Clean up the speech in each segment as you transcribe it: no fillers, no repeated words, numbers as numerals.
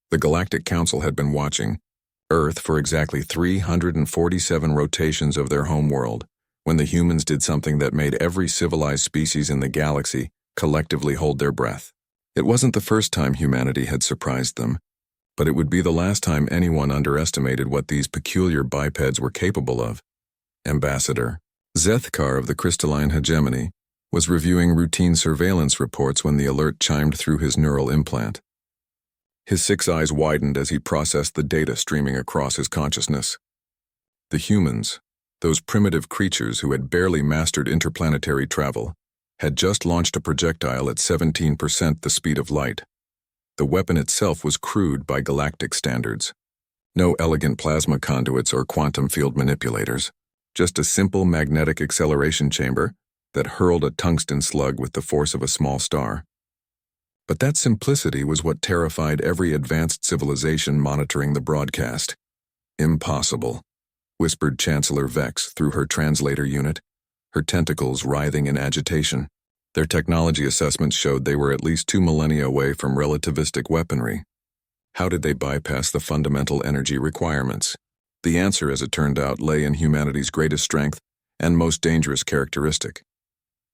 The Galactic Council had been watching Earth for exactly 347 rotations of their homeworld, when the humans did something that made every civilized species in the galaxy collectively hold their breath. It wasn't the first time humanity had surprised them, but it would be the last time anyone underestimated what these peculiar bipeds were capable of. Ambassador Zethkar of the Crystalline Hegemony was reviewing routine surveillance reports when the alert chimed through his neural implant. His 6 eyes widened as he processed the data streaming across his consciousness. The humans, those primitive creatures who had barely mastered interplanetary travel, had just launched a projectile at 17% the speed of light. The weapon itself was crude by galactic standards. No elegant plasma conduits or quantum field manipulators, just a simple magnetic acceleration chamber that hurled a tungsten slug with the force of a small star. But that simplicity was what terrified every advanced civilization monitoring the broadcast. "Impossible," whispered Chancellor Vex through her translator unit, her tentacles writhing in agitation. Their technology assessments showed they were at least 2 millennia away from relativistic weaponry. How did they bypass the fundamental energy requirements? The answer, as it turned out, lay in humanity's greatest strength and most dangerous characteristic: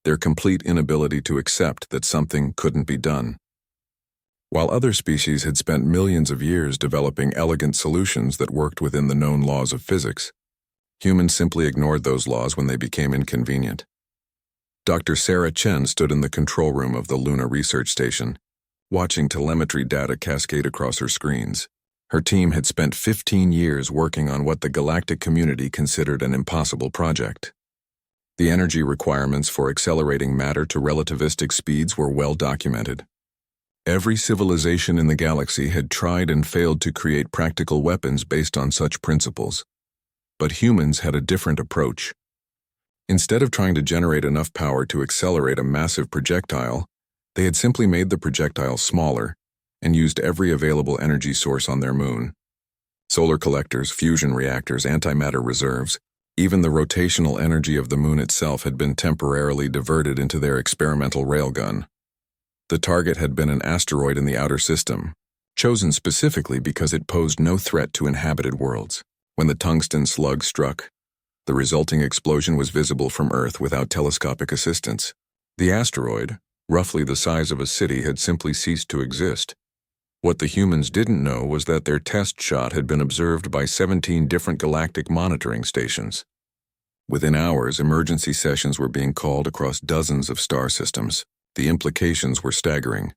their complete inability to accept that something couldn't be done. While other species had spent millions of years developing elegant solutions that worked within the known laws of physics, humans simply ignored those laws when they became inconvenient. Dr. Sarah Chen stood in the control room of the Luna Research Station, watching telemetry data cascade across her screens. Her team had spent 15 years working on what the galactic community considered an impossible project. The energy requirements for accelerating matter to relativistic speeds were well documented. Every civilization in the galaxy had tried and failed to create practical weapons based on such principles. But humans had a different approach. Instead of trying to generate enough power to accelerate a massive projectile, they had simply made the projectile smaller and used every available energy source on their moon. Solar collectors, fusion reactors, antimatter reserves, even the rotational energy of the moon itself had been temporarily diverted into their experimental railgun. The target had been an asteroid in the outer system, chosen specifically because it posed no threat to inhabited worlds. When the tungsten slug struck, the resulting explosion was visible from Earth without telescopic assistance. The asteroid, roughly the size of a city, had simply ceased to exist. What the humans didn't know was that their test shot had been observed by 17 different galactic monitoring stations. Within hours, emergency sessions were being called across dozens of star systems. The implications were staggering.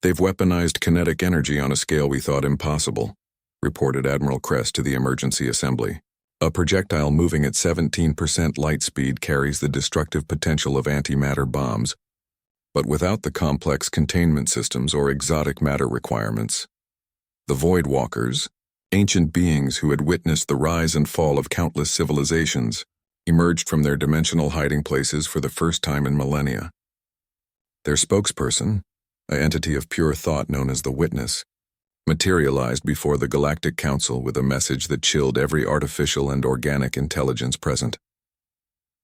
"They've weaponized kinetic energy on a scale we thought impossible," reported Admiral Crest to the emergency assembly. "A projectile moving at 17% light speed carries the destructive potential of antimatter bombs, but without the complex containment systems or exotic matter requirements." The Void Walkers, ancient beings who had witnessed the rise and fall of countless civilizations, emerged from their dimensional hiding places for the first time in millennia. Their spokesperson, an entity of pure thought known as the Witness, materialized before the Galactic Council with a message that chilled every artificial and organic intelligence present.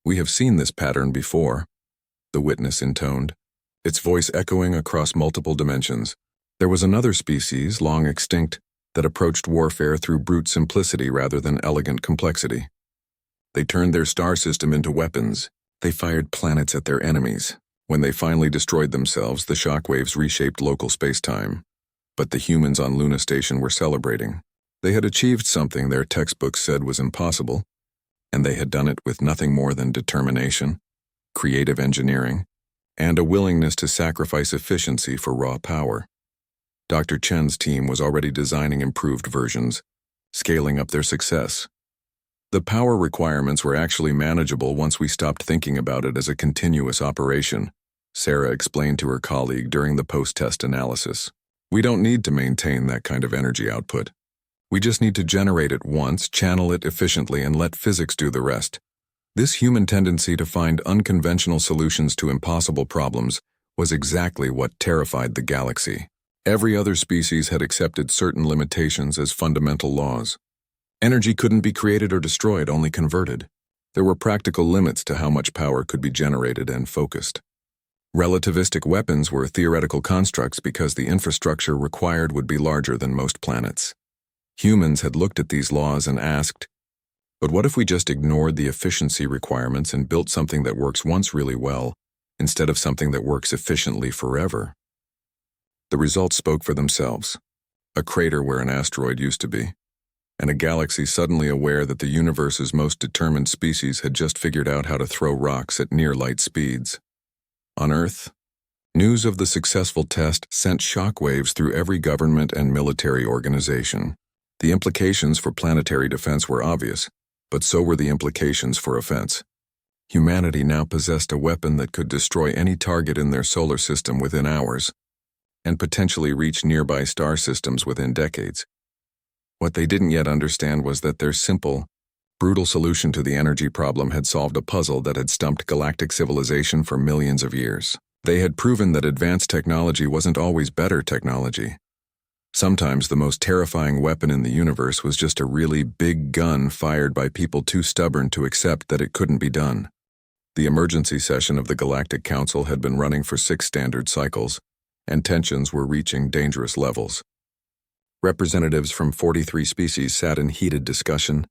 "We have seen this pattern before," the Witness intoned, its voice echoing across multiple dimensions. "There was another species, long extinct, that approached warfare through brute simplicity rather than elegant complexity. They turned their star system into weapons. They fired planets at their enemies. When they finally destroyed themselves, the shockwaves reshaped local space-time. But the humans on Luna Station were celebrating. They had achieved something their textbooks said was impossible, and they had done it with nothing more than determination, creative engineering, and a willingness to sacrifice efficiency for raw power. Dr. Chen's team was already designing improved versions, scaling up their success. The power requirements were actually manageable once we stopped thinking about it as a continuous operation, Sarah explained to her colleague during the post-test analysis. "We don't need to maintain that kind of energy output. We just need to generate it once, channel it efficiently, and let physics do the rest." This human tendency to find unconventional solutions to impossible problems was exactly what terrified the galaxy. Every other species had accepted certain limitations as fundamental laws. Energy couldn't be created or destroyed, only converted. There were practical limits to how much power could be generated and focused. Relativistic weapons were theoretical constructs because the infrastructure required would be larger than most planets. Humans had looked at these laws and asked, but what if we just ignored the efficiency requirements and built something that works once really well, instead of something that works efficiently forever? The results spoke for themselves. A crater where an asteroid used to be, and a galaxy suddenly aware that the universe's most determined species had just figured out how to throw rocks at near-light speeds. On Earth, news of the successful test sent shockwaves through every government and military organization. The implications for planetary defense were obvious, but so were the implications for offense. Humanity now possessed a weapon that could destroy any target in their solar system within hours, and potentially reach nearby star systems within decades. What they didn't yet understand was that their simple, brutal solution to the energy problem had solved a puzzle that had stumped galactic civilization for millions of years. They had proven that advanced technology wasn't always better technology. Sometimes the most terrifying weapon in the universe was just a really big gun fired by people too stubborn to accept that it couldn't be done. The emergency session of the Galactic Council had been running for 6 standard cycles, and tensions were reaching dangerous levels. Representatives from 43 species sat in heated discussion,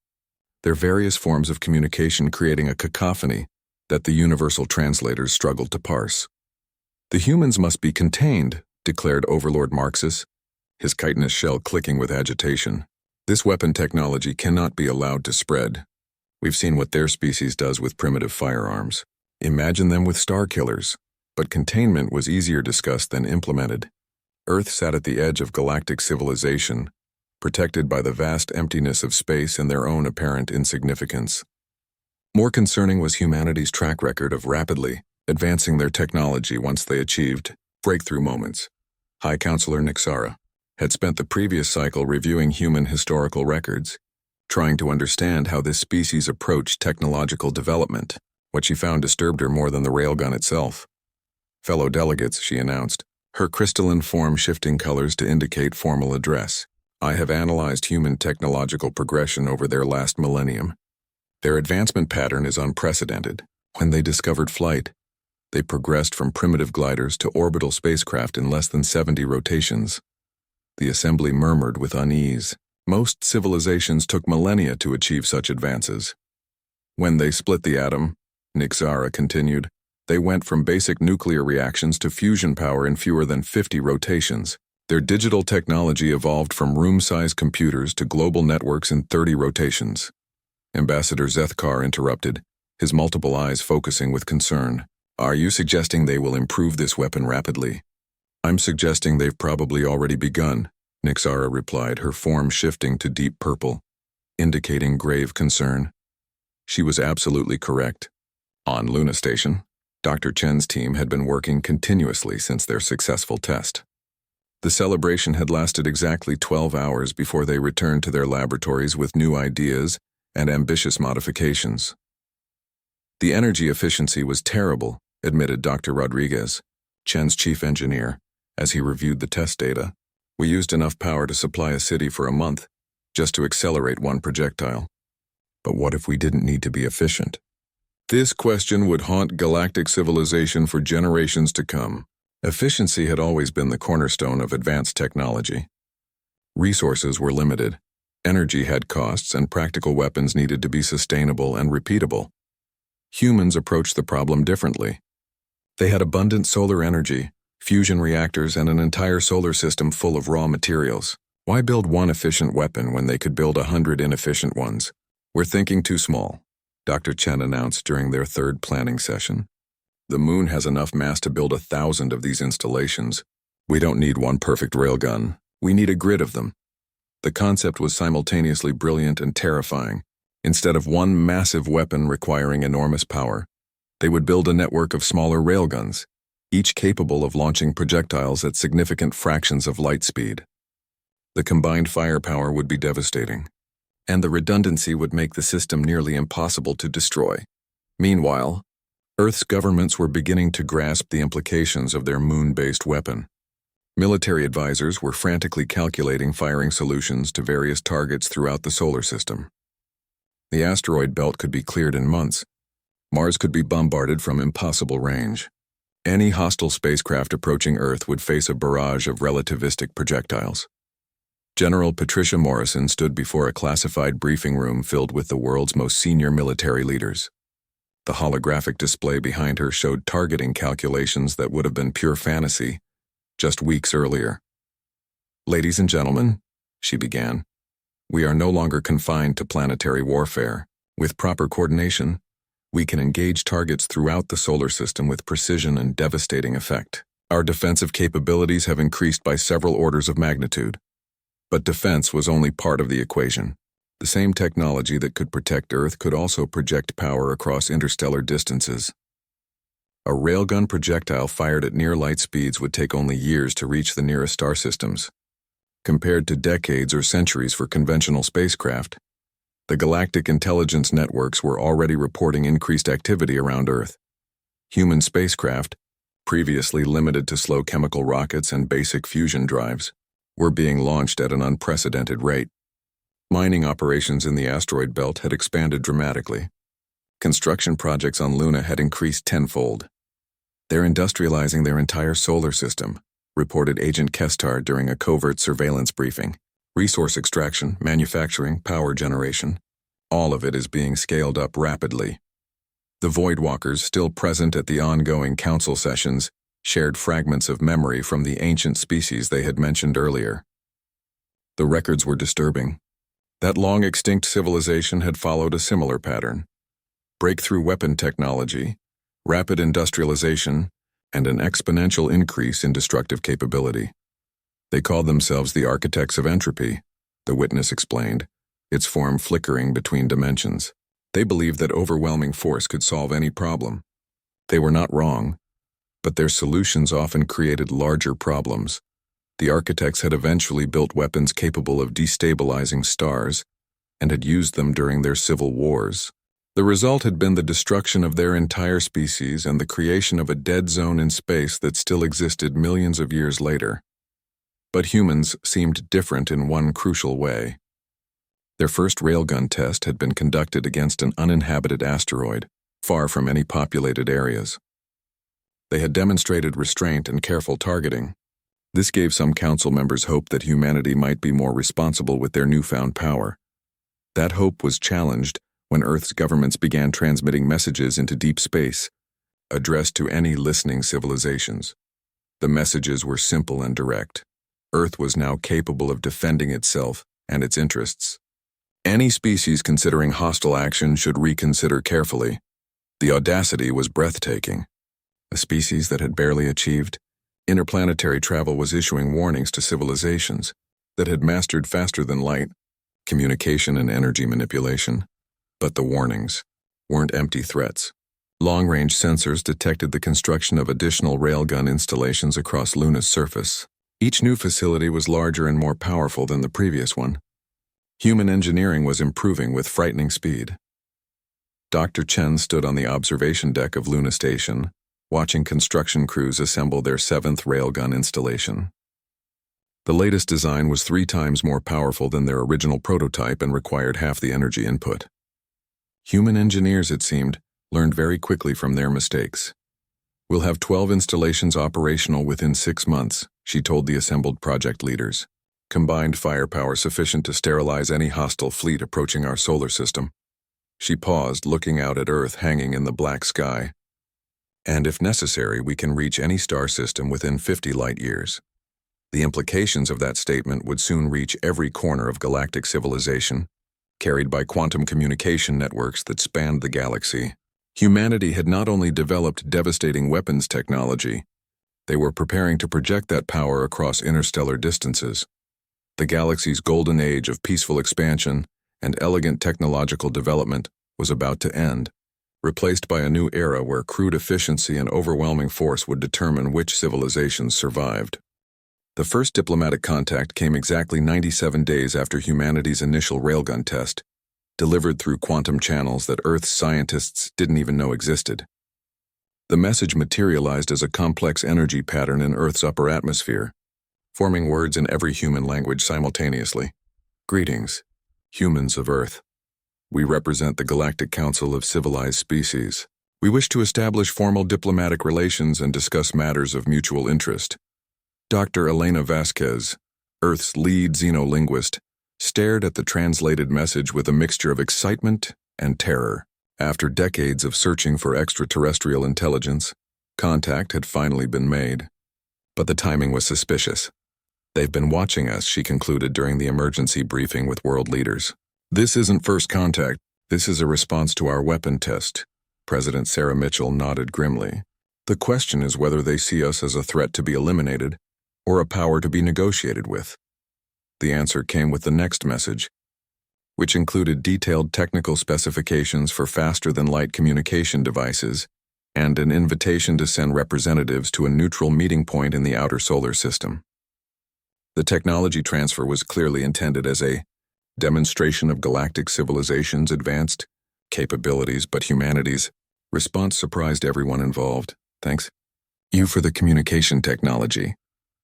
their various forms of communication creating a cacophony that the universal translators struggled to parse. The humans must be contained, declared Overlord Marxus, his chitinous shell clicking with agitation. This weapon technology cannot be allowed to spread. We've seen what their species does with primitive firearms. Imagine them with star killers. But containment was easier discussed than implemented. Earth sat at the edge of galactic civilization, protected by the vast emptiness of space and their own apparent insignificance. More concerning was humanity's track record of rapidly advancing their technology once they achieved breakthrough moments. High Counselor Nixara had spent the previous cycle reviewing human historical records, trying to understand how this species approached technological development. What she found disturbed her more than the railgun itself. Fellow delegates, she announced, her crystalline form shifting colors to indicate formal address. I have analyzed human technological progression over their last millennium. Their advancement pattern is unprecedented. When they discovered flight, they progressed from primitive gliders to orbital spacecraft in less than 70 rotations. The assembly murmured with unease. Most civilizations took millennia to achieve such advances. When they split the atom, Nixara continued, they went from basic nuclear reactions to fusion power in fewer than 50 rotations. Their digital technology evolved from room-sized computers to global networks in 30 rotations. Ambassador Zethkar interrupted, his multiple eyes focusing with concern. Are you suggesting they will improve this weapon rapidly? I'm suggesting they've probably already begun, Nixara replied, her form shifting to deep purple, indicating grave concern. She was absolutely correct. On Luna Station, Dr. Chen's team had been working continuously since their successful test. The celebration had lasted exactly 12 hours before they returned to their laboratories with new ideas and ambitious modifications. The energy efficiency was terrible, admitted Dr. Rodriguez, Chen's chief engineer, as he reviewed the test data. We used enough power to supply a city for a month, just to accelerate one projectile. But what if we didn't need to be efficient? This question would haunt galactic civilization for generations to come. Efficiency had always been the cornerstone of advanced technology. Resources were limited, energy had costs, and practical weapons needed to be sustainable and repeatable. Humans approached the problem differently. They had abundant solar energy, fusion reactors, and an entire solar system full of raw materials. Why build one efficient weapon when they could build 100 inefficient ones? We're thinking too small, Dr. Chen announced during their third planning session. The moon has enough mass to build 1,000 of these installations. We don't need one perfect railgun. We need a grid of them. The concept was simultaneously brilliant and terrifying. Instead of one massive weapon requiring enormous power, they would build a network of smaller railguns, each capable of launching projectiles at significant fractions of light speed. The combined firepower would be devastating, and the redundancy would make the system nearly impossible to destroy. Meanwhile, Earth's governments were beginning to grasp the implications of their moon-based weapon. Military advisors were frantically calculating firing solutions to various targets throughout the solar system. The asteroid belt could be cleared in months. Mars could be bombarded from impossible range. Any hostile spacecraft approaching Earth would face a barrage of relativistic projectiles. General Patricia Morrison stood before a classified briefing room filled with the world's most senior military leaders. The holographic display behind her showed targeting calculations that would have been pure fantasy just weeks earlier. "Ladies and gentlemen," she began, "we are no longer confined to planetary warfare. With proper coordination, we can engage targets throughout the solar system with precision and devastating effect. Our defensive capabilities have increased by several orders of magnitude. But defense was only part of the equation. The same technology that could protect Earth could also project power across interstellar distances. A railgun projectile fired at near light speeds would take only years to reach the nearest star systems. Compared to decades or centuries for conventional spacecraft, the galactic intelligence networks were already reporting increased activity around Earth. Human spacecraft, previously limited to slow chemical rockets and basic fusion drives, were being launched at an unprecedented rate. Mining operations in the asteroid belt had expanded dramatically. Construction projects on Luna had increased tenfold. "They're industrializing their entire solar system," reported Agent Kestar during a covert surveillance briefing. "Resource extraction, manufacturing, power generation, all of it is being scaled up rapidly." The Voidwalkers, still present at the ongoing council sessions, shared fragments of memory from the ancient species they had mentioned earlier. The records were disturbing. That long-extinct civilization had followed a similar pattern: breakthrough weapon technology, rapid industrialization, and an exponential increase in destructive capability. They called themselves the architects of entropy, the witness explained, its form flickering between dimensions. They believed that overwhelming force could solve any problem. They were not wrong, but their solutions often created larger problems. The architects had eventually built weapons capable of destabilizing stars and had used them during their civil wars. The result had been the destruction of their entire species and the creation of a dead zone in space that still existed millions of years later. But humans seemed different in one crucial way. Their first railgun test had been conducted against an uninhabited asteroid, far from any populated areas. They had demonstrated restraint and careful targeting. This gave some council members hope that humanity might be more responsible with their newfound power. That hope was challenged when Earth's governments began transmitting messages into deep space, addressed to any listening civilizations. The messages were simple and direct. Earth was now capable of defending itself and its interests. Any species considering hostile action should reconsider carefully. The audacity was breathtaking. A species that had barely achieved interplanetary travel was issuing warnings to civilizations that had mastered faster than light communication and energy manipulation. But the warnings weren't empty threats. Long-range sensors detected the construction of additional railgun installations across Luna's surface. Each new facility was larger and more powerful than the previous one. Human engineering was improving with frightening speed. Dr. Chen stood on the observation deck of Luna Station, watching construction crews assemble their 7th railgun installation. The latest design was 3 times more powerful than their original prototype and required half the energy input. Human engineers, it seemed, learned very quickly from their mistakes. "We'll have 12 installations operational within 6 months, she told the assembled project leaders. "Combined firepower sufficient to sterilize any hostile fleet approaching our solar system." She paused, looking out at Earth hanging in the black sky. "And if necessary, we can reach any star system within 50 light years." The implications of that statement would soon reach every corner of galactic civilization, carried by quantum communication networks that spanned the galaxy. Humanity had not only developed devastating weapons technology, they were preparing to project that power across interstellar distances. The galaxy's golden age of peaceful expansion and elegant technological development was about to end, replaced by a new era where crude efficiency and overwhelming force would determine which civilizations survived. The first diplomatic contact came exactly 97 days after humanity's initial railgun test, delivered through quantum channels that Earth's scientists didn't even know existed. The message materialized as a complex energy pattern in Earth's upper atmosphere, forming words in every human language simultaneously. "Greetings, humans of Earth. We represent the Galactic Council of Civilized Species. We wish to establish formal diplomatic relations and discuss matters of mutual interest. Dr. Elena Vasquez, Earth's lead xenolinguist, stared at the translated message with a mixture of excitement and terror. After decades of searching for extraterrestrial intelligence, contact had finally been made. But the timing was suspicious. They've been watching us, she concluded during the emergency briefing with world leaders. This isn't first contact. This is a response to our weapon test. President Sarah Mitchell nodded grimly. The question is whether they see us as a threat to be eliminated or a power to be negotiated with. The answer came with the next message, which included detailed technical specifications for faster-than-light communication devices and an invitation to send representatives to a neutral meeting point in the outer solar system. The technology transfer was clearly intended as a demonstration of galactic civilization's advanced capabilities, but humanity's response surprised everyone involved. Thanks. You for the communication technology,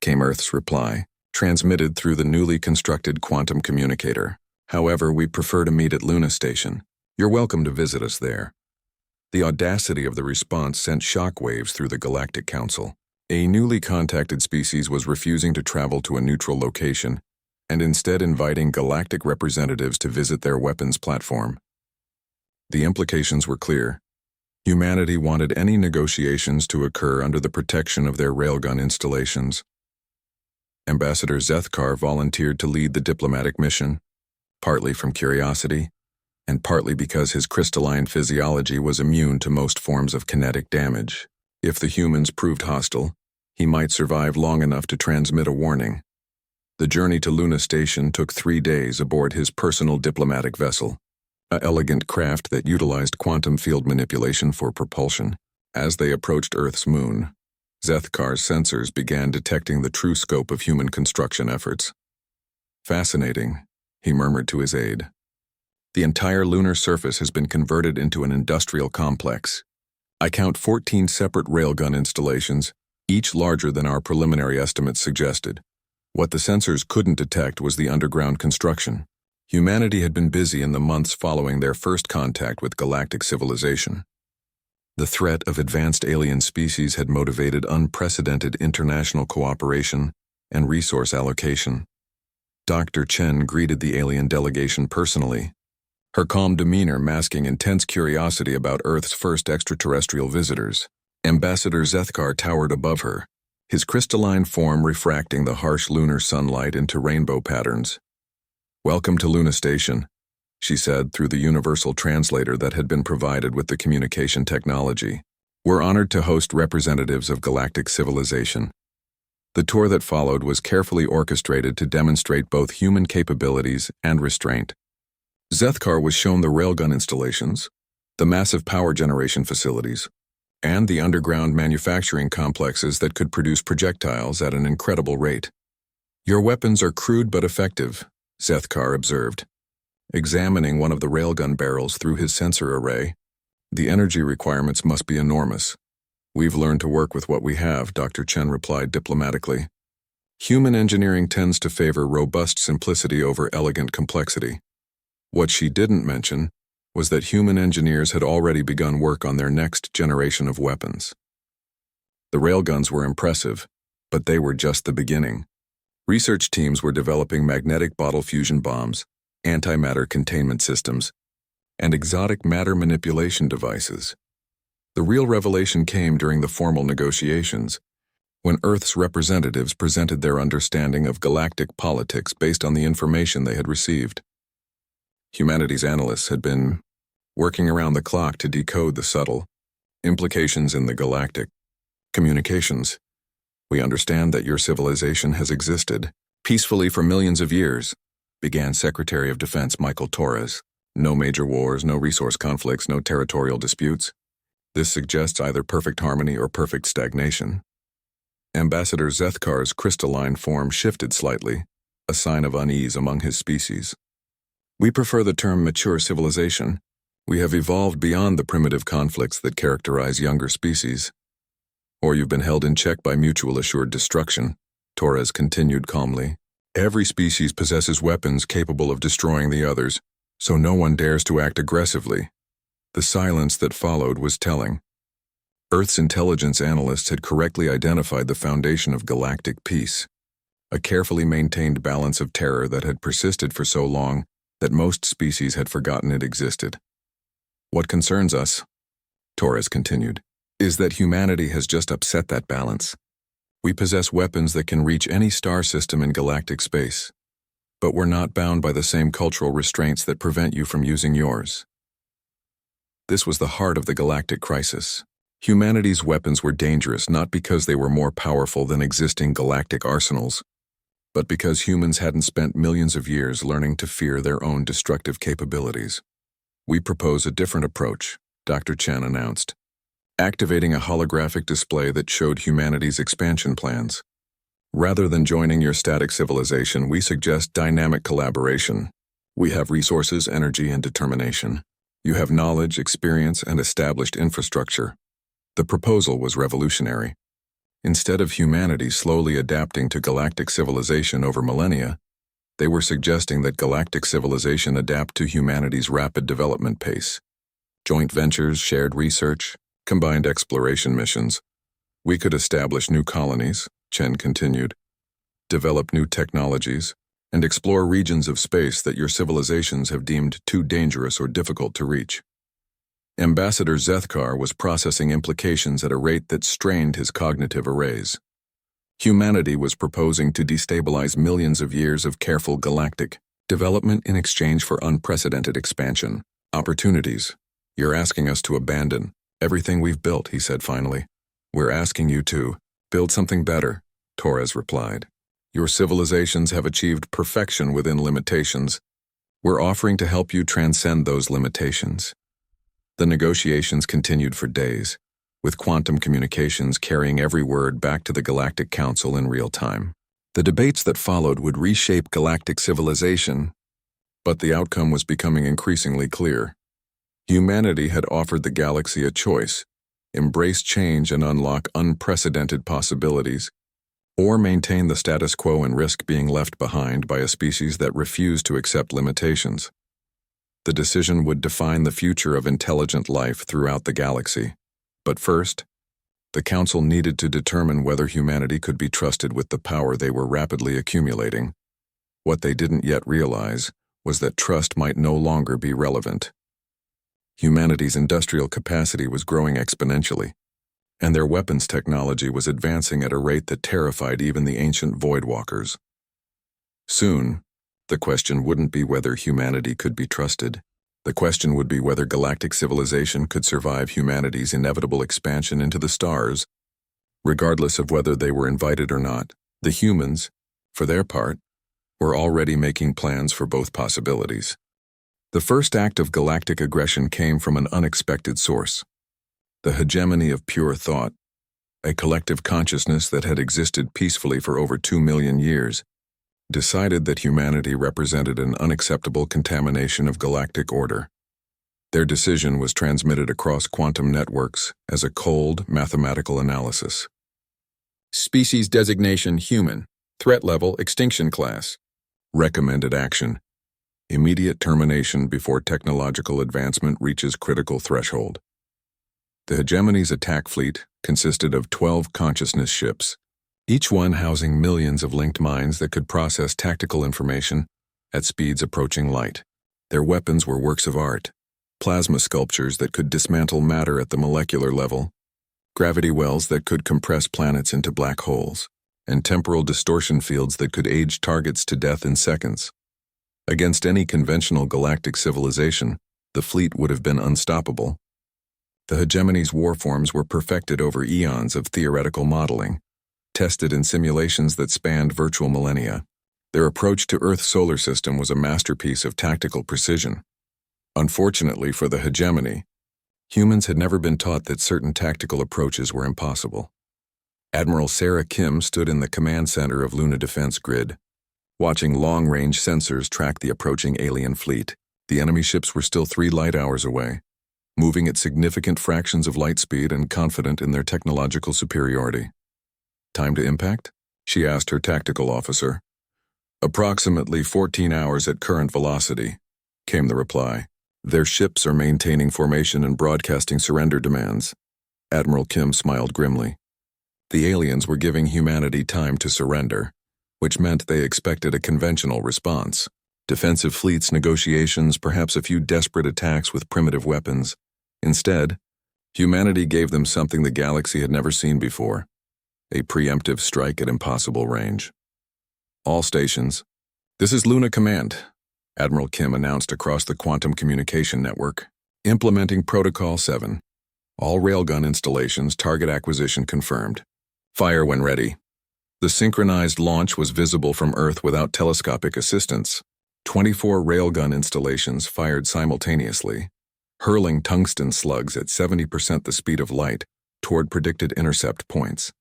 came Earth's reply, transmitted through the newly constructed quantum communicator. However, we prefer to meet at Luna Station. You're welcome to visit us there. The audacity of the response sent shockwaves through the Galactic Council. A newly contacted species was refusing to travel to a neutral location and instead inviting galactic representatives to visit their weapons platform. The implications were clear. Humanity wanted any negotiations to occur under the protection of their railgun installations. Ambassador Zethkar volunteered to lead the diplomatic mission, partly from curiosity, and partly because his crystalline physiology was immune to most forms of kinetic damage. If the humans proved hostile, he might survive long enough to transmit a warning. The journey to Luna Station took 3 days aboard his personal diplomatic vessel, an elegant craft that utilized quantum field manipulation for propulsion. As they approached Earth's moon, Zethkar's sensors began detecting the true scope of human construction efforts. Fascinating, he murmured to his aide. The entire lunar surface has been converted into an industrial complex. I count 14 separate railgun installations, each larger than our preliminary estimates suggested. What the sensors couldn't detect was the underground construction. Humanity had been busy in the months following their first contact with galactic civilization. The threat of advanced alien species had motivated unprecedented international cooperation and resource allocation. Dr. Chen greeted the alien delegation personally, her calm demeanor masking intense curiosity about Earth's first extraterrestrial visitors. Ambassador Zethkar towered above her, his crystalline form refracting the harsh lunar sunlight into rainbow patterns. "Welcome to Luna Station," she said through the universal translator that had been provided with the communication technology. "We're honored to host representatives of galactic civilization." The tour that followed was carefully orchestrated to demonstrate both human capabilities and restraint. Zethkar was shown the railgun installations, the massive power generation facilities, and the underground manufacturing complexes that could produce projectiles at an incredible rate. "Your weapons are crude but effective," Zethkar observed, examining one of the railgun barrels through his sensor array. "The energy requirements must be enormous." "We've learned to work with what we have," Dr. Chen replied diplomatically. "Human engineering tends to favor robust simplicity over elegant complexity." What she didn't mention was that human engineers had already begun work on their next generation of weapons. The railguns were impressive, but they were just the beginning. Research teams were developing magnetic bottle fusion bombs, antimatter containment systems, and exotic matter manipulation devices. The real revelation came during the formal negotiations, when Earth's representatives presented their understanding of galactic politics based on the information they had received. Humanity's analysts had been working around the clock to decode the subtle implications in the galactic communications. "We understand that your civilization has existed peacefully for millions of years," began Secretary of Defense Michael Torres. "No major wars, no resource conflicts, no territorial disputes. This suggests either perfect harmony or perfect stagnation." Ambassador Zethkar's crystalline form shifted slightly, a sign of unease among his species. "We prefer the term mature civilization. We have evolved beyond the primitive conflicts that characterize younger species." "Or you've been held in check by mutual assured destruction," Torres continued calmly. "Every species possesses weapons capable of destroying the others, so no one dares to act aggressively." The silence that followed was telling. Earth's intelligence analysts had correctly identified the foundation of galactic peace, a carefully maintained balance of terror that had persisted for so long that most species had forgotten it existed. What concerns us, Torres continued, is that humanity has just upset that balance. We possess weapons that can reach any star system in galactic space, but we're not bound by the same cultural restraints that prevent you from using yours. This was the heart of the galactic crisis. Humanity's weapons were dangerous not because they were more powerful than existing galactic arsenals, but because humans hadn't spent millions of years learning to fear their own destructive capabilities. We propose a different approach, Dr. Chen announced, activating a holographic display that showed humanity's expansion plans. Rather than joining your static civilization, we suggest dynamic collaboration. We have resources, energy, and determination. You have knowledge, experience, and established infrastructure. The proposal was revolutionary. Instead of humanity slowly adapting to galactic civilization over millennia, they were suggesting that galactic civilization adapt to humanity's rapid development pace. Joint ventures, shared research, combined exploration missions. We could establish new colonies, Chen continued, develop new technologies, and explore regions of space that your civilizations have deemed too dangerous or difficult to reach. Ambassador Zethkar was processing implications at a rate that strained his cognitive arrays. Humanity was proposing to destabilize millions of years of careful galactic development in exchange for unprecedented expansion. Opportunities. You're asking us to abandon everything we've built, he said finally. We're asking you to build something better, Torres replied. Your civilizations have achieved perfection within limitations. We're offering to help you transcend those limitations. The negotiations continued for days, with quantum communications carrying every word back to the Galactic Council in real time. The debates that followed would reshape galactic civilization, but the outcome was becoming increasingly clear. Humanity had offered the galaxy a choice: embrace change and unlock unprecedented possibilities, or maintain the status quo and risk being left behind by a species that refused to accept limitations. The decision would define the future of intelligent life throughout the galaxy. But first, the Council needed to determine whether humanity could be trusted with the power they were rapidly accumulating. What they didn't yet realize was that trust might no longer be relevant. Humanity's industrial capacity was growing exponentially, and their weapons technology was advancing at a rate that terrified even the ancient Voidwalkers. Soon, the question wouldn't be whether humanity could be trusted. The question would be whether galactic civilization could survive humanity's inevitable expansion into the stars. Regardless of whether they were invited or not, the humans, for their part, were already making plans for both possibilities. The first act of galactic aggression came from an unexpected source: the hegemony of pure thought, a collective consciousness that had existed peacefully for over 2 million years, decided that humanity represented an unacceptable contamination of galactic order. Their decision was transmitted across quantum networks as a cold, mathematical analysis. Species designation human. Threat level extinction class. Recommended action: immediate termination before technological advancement reaches critical threshold. The hegemony's attack fleet consisted of 12 consciousness ships, each one housing millions of linked minds that could process tactical information at speeds approaching light. Their weapons were works of art: plasma sculptures that could dismantle matter at the molecular level, gravity wells that could compress planets into black holes, and temporal distortion fields that could age targets to death in seconds. Against any conventional galactic civilization, the fleet would have been unstoppable. The hegemony's warforms were perfected over eons of theoretical modeling, tested in simulations that spanned virtual millennia. Their approach to Earth's solar system was a masterpiece of tactical precision. Unfortunately for the hegemony, humans had never been taught that certain tactical approaches were impossible. Admiral Sarah Kim stood in the command center of Luna Defense Grid, watching long-range sensors track the approaching alien fleet. The enemy ships were still 3 light hours away, moving at significant fractions of light speed and confident in their technological superiority. "Time to impact?" she asked her tactical officer. "Approximately 14 hours at current velocity," came the reply. "Their ships are maintaining formation and broadcasting surrender demands. Admiral Kim smiled grimly. The aliens were giving humanity time to surrender, which meant they expected a conventional response. Defensive fleets, negotiations, perhaps a few desperate attacks with primitive weapons. Instead, humanity gave them something the galaxy had never seen before: a preemptive strike at impossible range. All stations. This is Luna Command, Admiral Kim announced across the quantum communication network. Implementing Protocol 7. All railgun installations, target acquisition confirmed. Fire when ready. The synchronized launch was visible from Earth without telescopic assistance. 24 railgun installations fired simultaneously, hurling tungsten slugs at 70% the speed of light toward predicted intercept points.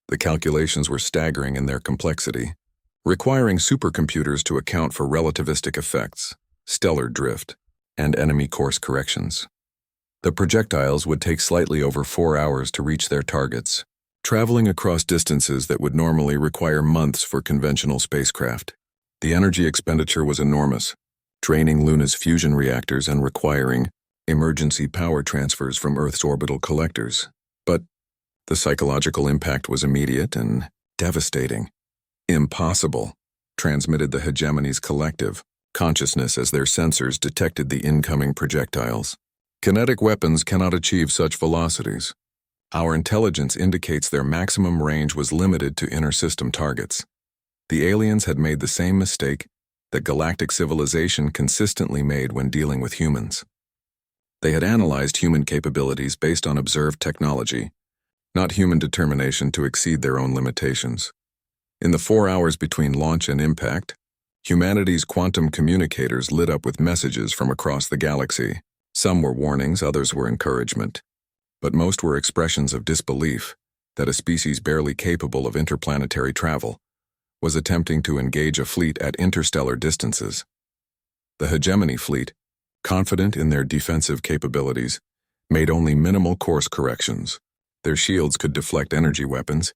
The calculations were staggering in their complexity, requiring supercomputers to account for relativistic effects, stellar drift, and enemy course corrections. The projectiles would take slightly over 4 hours to reach their targets, traveling across distances that would normally require months for conventional spacecraft. The energy expenditure was enormous, draining Luna's fusion reactors and requiring emergency power transfers from Earth's orbital collectors. But the psychological impact was immediate and devastating. Impossible, transmitted the hegemony's collective consciousness as their sensors detected the incoming projectiles. Kinetic weapons cannot achieve such velocities. Our intelligence indicates their maximum range was limited to inter-system targets. The aliens had made the same mistake that galactic civilization consistently made when dealing with humans. They had analyzed human capabilities based on observed technology, not human determination to exceed their own limitations. In the 4 hours between launch and impact, humanity's quantum communicators lit up with messages from across the galaxy. Some were warnings, others were encouragement, but most were expressions of disbelief that a species barely capable of interplanetary travel was attempting to engage a fleet at interstellar distances. The hegemony fleet, confident in their defensive capabilities, made only minimal course corrections. Their shields could deflect energy weapons,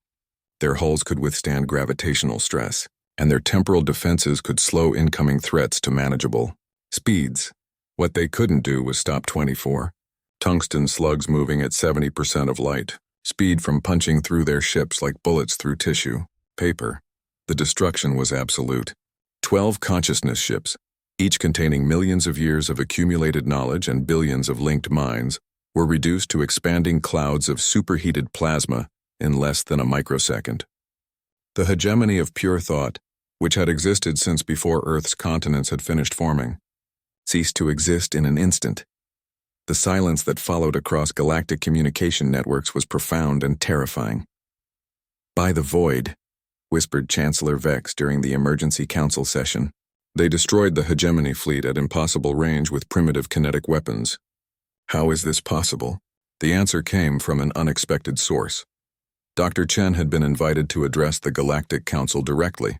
their hulls could withstand gravitational stress, and their temporal defenses could slow incoming threats to manageable speeds. What they couldn't do was stop 24 tungsten slugs moving at 70% of light speed from punching through their ships like bullets through tissue paper. The destruction was absolute. 12 consciousness ships, each containing millions of years of accumulated knowledge and billions of linked minds, were reduced to expanding clouds of superheated plasma in less than a microsecond. The hegemony of pure thought, which had existed since before Earth's continents had finished forming, ceased to exist in an instant. The silence that followed across galactic communication networks was profound and terrifying. "By the void," whispered Chancellor Vex during the emergency council session. They destroyed the hegemony fleet at impossible range with primitive kinetic weapons. How is this possible? The answer came from an unexpected source. Dr. Chen had been invited to address the Galactic Council directly,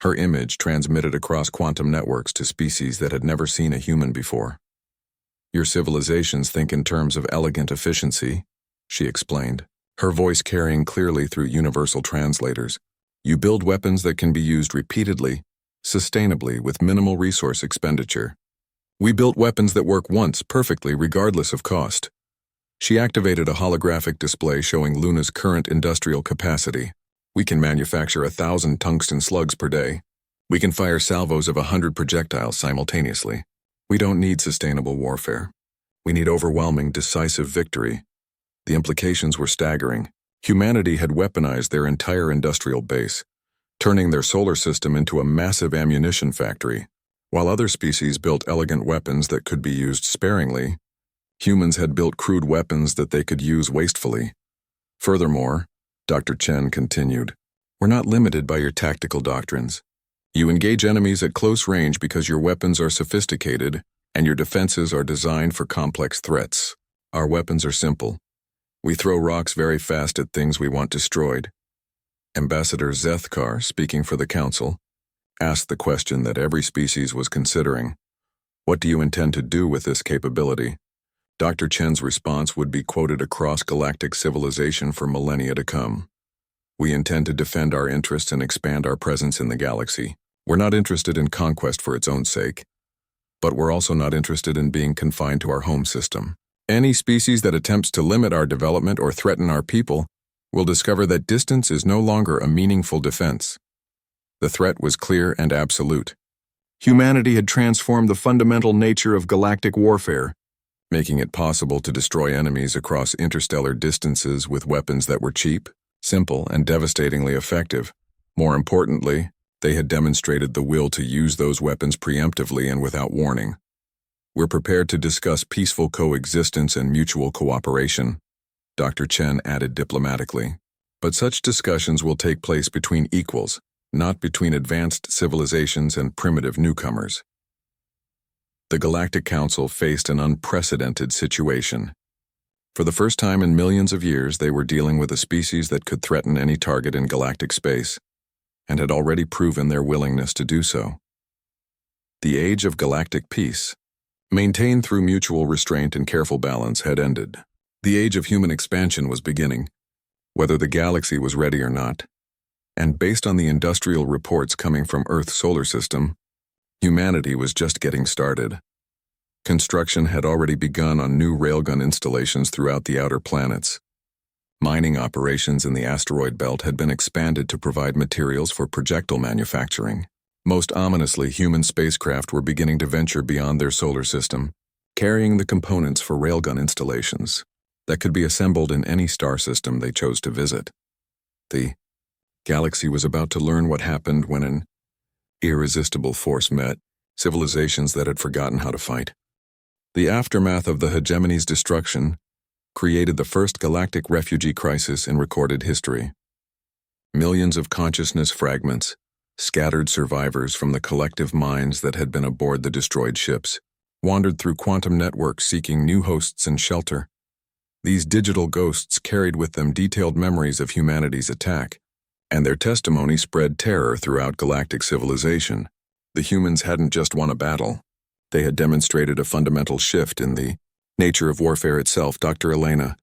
her image transmitted across quantum networks to species that had never seen a human before. "Your civilizations think in terms of elegant efficiency," she explained, her voice carrying clearly through universal translators. "You build weapons that can be used repeatedly, sustainably, with minimal resource expenditure. We built weapons that work once perfectly regardless of cost." She activated a holographic display showing Luna's current industrial capacity. "We can manufacture 1,000 tungsten slugs per day. We can fire salvos of 100 projectiles simultaneously. We don't need sustainable warfare. We need overwhelming, decisive victory." The implications were staggering. Humanity had weaponized their entire industrial base, turning their solar system into a massive ammunition factory. While other species built elegant weapons that could be used sparingly, humans had built crude weapons that they could use wastefully. Furthermore, Dr. Chen continued, "We're not limited by your tactical doctrines. You engage enemies at close range because your weapons are sophisticated and your defenses are designed for complex threats. Our weapons are simple. We throw rocks very fast at things we want destroyed." Ambassador Zethkar, speaking for the Council, asked the question that every species was considering. "What do you intend to do with this capability?" Dr. Chen's response would be quoted across galactic civilization for millennia to come. "We intend to defend our interests and expand our presence in the galaxy. We're not interested in conquest for its own sake, but we're also not interested in being confined to our home system. Any species that attempts to limit our development or threaten our people will discover that distance is no longer a meaningful defense. The threat was clear and absolute. Humanity had transformed the fundamental nature of galactic warfare, making it possible to destroy enemies across interstellar distances with weapons that were cheap, simple, and devastatingly effective. More importantly, they had demonstrated the will to use those weapons preemptively and without warning. We're prepared to discuss peaceful coexistence and mutual cooperation, Dr. Chen added diplomatically. But such discussions will take place between equals, not between advanced civilizations and primitive newcomers. The Galactic Council faced an unprecedented situation. For the first time in millions of years, they were dealing with a species that could threaten any target in galactic space, and had already proven their willingness to do so. The age of galactic peace, maintained through mutual restraint and careful balance, had ended. The age of human expansion was beginning, whether the galaxy was ready or not. And based on the industrial reports coming from Earth's solar system, humanity was just getting started. Construction had already begun on new railgun installations throughout the outer planets. Mining operations in the asteroid belt had been expanded to provide materials for projectile manufacturing. Most ominously, human spacecraft were beginning to venture beyond their solar system, carrying the components for railgun installations that could be assembled in any star system they chose to visit. The galaxy was about to learn what happened when an irresistible force met civilizations that had forgotten how to fight. The aftermath of the hegemony's destruction created the first galactic refugee crisis in recorded history. Millions of consciousness fragments, scattered survivors from the collective minds that had been aboard the destroyed ships, wandered through quantum networks seeking new hosts and shelter. These digital ghosts carried with them detailed memories of humanity's attack, and their testimony spread terror throughout galactic civilization. The humans hadn't just won a battle. They had demonstrated a fundamental shift in the nature of warfare itself. Dr. Elena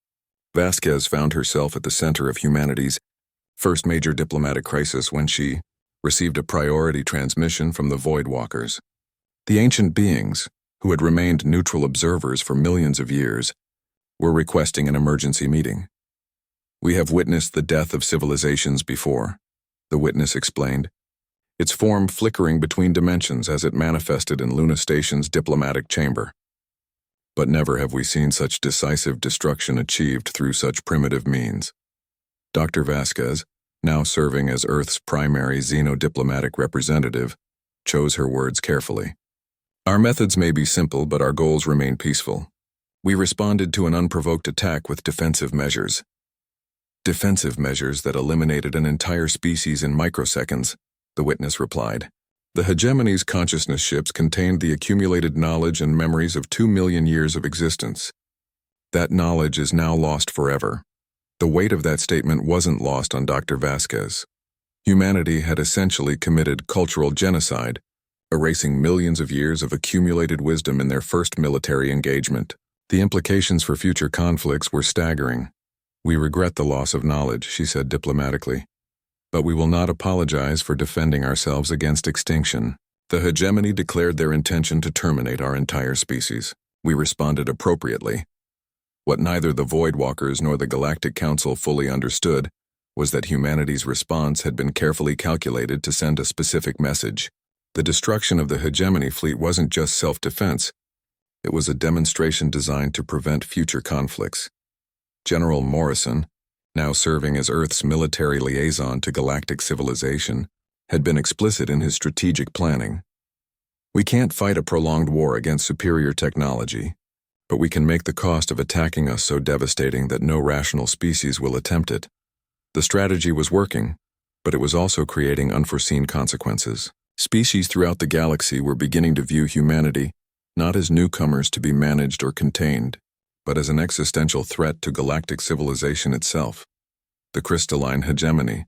Vasquez found herself at the center of humanity's first major diplomatic crisis when she received a priority transmission from the Void Walkers. The ancient beings, who had remained neutral observers for millions of years, were requesting an emergency meeting. "We have witnessed the death of civilizations before," the witness explained, its form flickering between dimensions as it manifested in Luna Station's diplomatic chamber. "But never have we seen such decisive destruction achieved through such primitive means." Dr. Vasquez, now serving as Earth's primary xeno-diplomatic representative, chose her words carefully. "Our methods may be simple, but our goals remain peaceful. We responded to an unprovoked attack with defensive measures. Defensive measures that eliminated an entire species in microseconds," the witness replied. "The hegemony's consciousness ships contained the accumulated knowledge and memories of 2 million years of existence. That knowledge is now lost forever." The weight of that statement wasn't lost on Dr. Vasquez. Humanity had essentially committed cultural genocide, erasing millions of years of accumulated wisdom in their first military engagement. The implications for future conflicts were staggering. "We regret the loss of knowledge," she said diplomatically, "but we will not apologize for defending ourselves against extinction." The hegemony declared their intention to terminate our entire species. We responded appropriately. What neither the Void Walkers nor the Galactic Council fully understood was that humanity's response had been carefully calculated to send a specific message. The destruction of the hegemony fleet wasn't just self-defense. It was a demonstration designed to prevent future conflicts. General Morrison, now serving as Earth's military liaison to galactic civilization, had been explicit in his strategic planning. "We can't fight a prolonged war against superior technology, but we can make the cost of attacking us so devastating that no rational species will attempt it." The strategy was working, but it was also creating unforeseen consequences. Species throughout the galaxy were beginning to view humanity not as newcomers to be managed or contained, but as an existential threat to galactic civilization itself. The crystalline hegemony,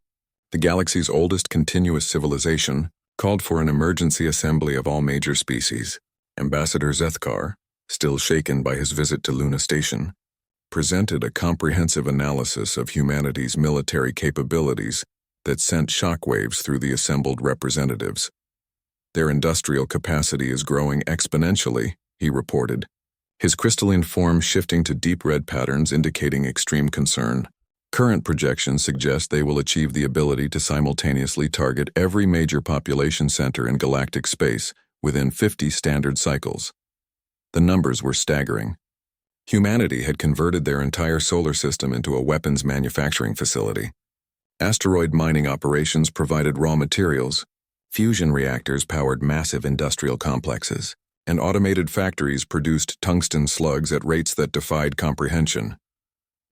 the galaxy's oldest continuous civilization, called for an emergency assembly of all major species. Ambassador Zethkar, still shaken by his visit to Luna Station, presented a comprehensive analysis of humanity's military capabilities that sent shockwaves through the assembled representatives. "Their industrial capacity is growing exponentially," he reported, his crystalline form shifting to deep red patterns indicating extreme concern. Current projections suggest they will achieve the ability to simultaneously target every major population center in galactic space within 50 standard cycles. The numbers were staggering. Humanity had converted their entire solar system into a weapons manufacturing facility. Asteroid mining operations provided raw materials, fusion reactors powered massive industrial complexes, and automated factories produced tungsten slugs at rates that defied comprehension.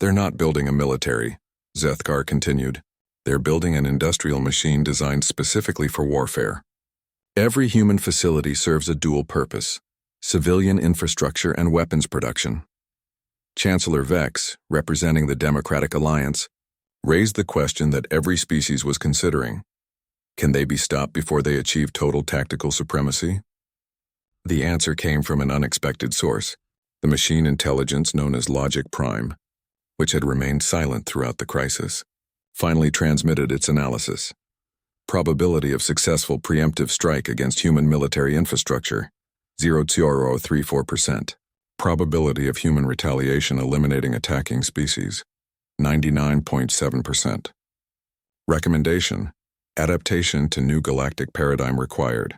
They're not building a military, Zethkar continued. They're building an industrial machine designed specifically for warfare. Every human facility serves a dual purpose: civilian infrastructure and weapons production. Chancellor Vex, representing the Democratic Alliance, raised the question that every species was considering. Can they be stopped before they achieve total tactical supremacy? The answer came from an unexpected source, the machine intelligence known as Logic Prime, which had remained silent throughout the crisis, finally transmitted its analysis. Probability of successful preemptive strike against human military infrastructure, 0.034%. Probability of human retaliation eliminating attacking species, 99.7%. Recommendation: adaptation to new galactic paradigm required.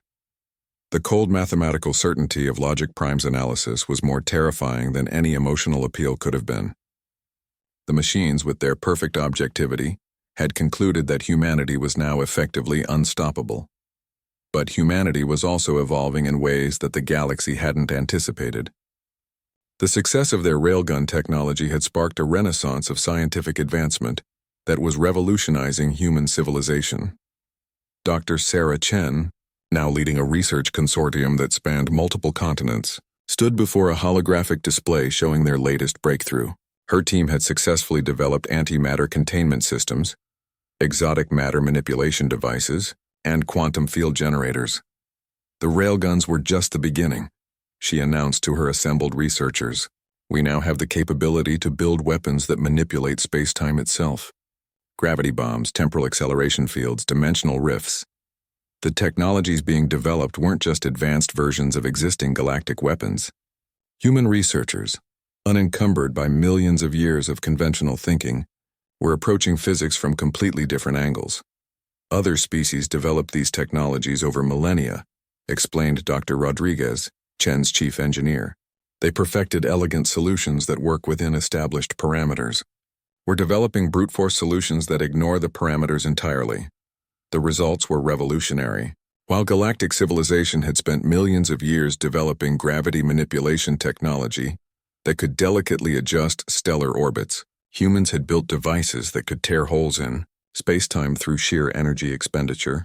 The cold mathematical certainty of Logic Prime's analysis was more terrifying than any emotional appeal could have been. The machines, with their perfect objectivity, had concluded that humanity was now effectively unstoppable. But humanity was also evolving in ways that the galaxy hadn't anticipated. The success of their railgun technology had sparked a renaissance of scientific advancement that was revolutionizing human civilization. Dr. Sarah Chen, now leading a research consortium that spanned multiple continents, stood before a holographic display showing their latest breakthrough. Her team had successfully developed antimatter containment systems, exotic matter manipulation devices, and quantum field generators. The railguns were just the beginning, she announced to her assembled researchers. We now have the capability to build weapons that manipulate space-time itself. Gravity bombs, temporal acceleration fields, dimensional rifts. The technologies being developed weren't just advanced versions of existing galactic weapons. Human researchers, unencumbered by millions of years of conventional thinking, were approaching physics from completely different angles. Other species developed these technologies over millennia, explained Dr. Rodriguez, Chen's chief engineer. They perfected elegant solutions that work within established parameters. We're developing brute force solutions that ignore the parameters entirely. The results were revolutionary. While galactic civilization had spent millions of years developing gravity manipulation technology that could delicately adjust stellar orbits, humans had built devices that could tear holes in space-time through sheer energy expenditure.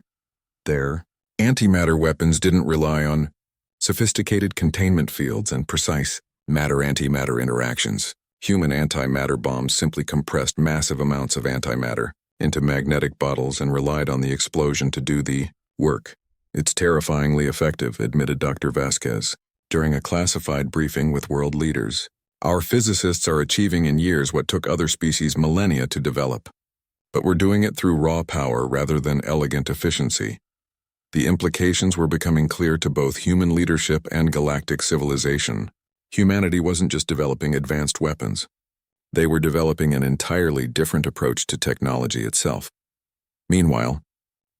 Their antimatter weapons didn't rely on sophisticated containment fields and precise matter-antimatter interactions. Human antimatter bombs simply compressed massive amounts of antimatter into magnetic bottles and relied on the explosion to do the work. It's terrifyingly effective, admitted Dr. Vasquez during a classified briefing with world leaders. Our physicists are achieving in years what took other species millennia to develop. But we're doing it through raw power rather than elegant efficiency. The implications were becoming clear to both human leadership and galactic civilization. Humanity wasn't just developing advanced weapons. They were developing an entirely different approach to technology itself. Meanwhile,